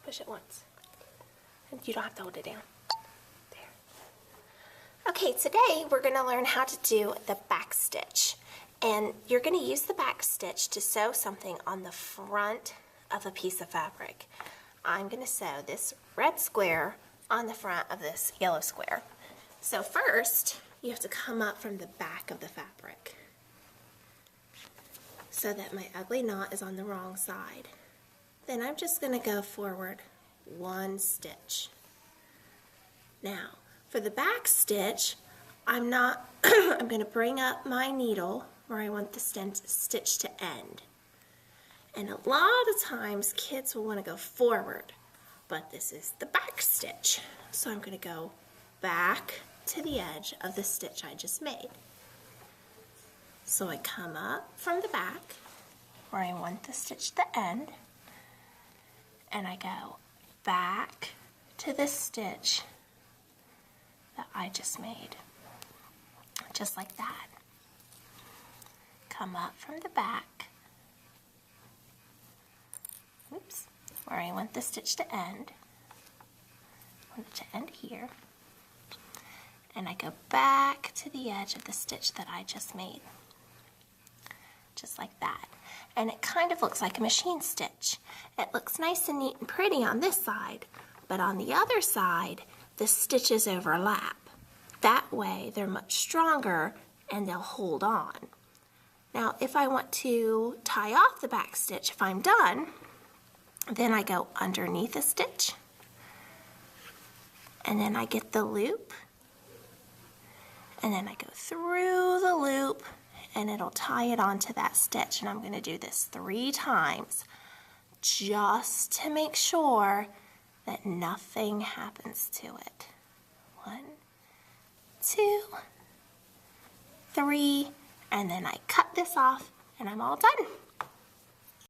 Push it once. And you don't have to hold it down. There. Okay, today we're going to learn how to do the back stitch. And you're going to use the back stitch to sew something on the front of a piece of fabric. I'm going to sew this red square on the front of this yellow square. So first, you have to come up from the back of the fabric so that my ugly knot is on the wrong side. Then I'm just going to go forward one stitch. Now, for the back stitch, I'm going to bring up my needle where I want the stitch to end. And a lot of times kids will want to go forward, but this is the back stitch. So I'm going to go back to the edge of the stitch I just made. So I come up from the back where I want the stitch to end, and I go back to the stitch that I just made, just like that. Come up from the back, oops, where I want the stitch to end. I want it to end here. And I go back to the edge of the stitch that I just made, just like that. And it kind of looks like a machine stitch. It looks nice and neat and pretty on this side, but on the other side, the stitches overlap. That way, they're much stronger and they'll hold on. Now, if I want to tie off the back stitch, if I'm done, then I go underneath a stitch, and then I get the loop, and then I go through the loop, and it'll tie it onto that stitch. And I'm going to do this 3 times just to make sure that nothing happens to it. 1, 2, 3, and then I cut this off and I'm all done.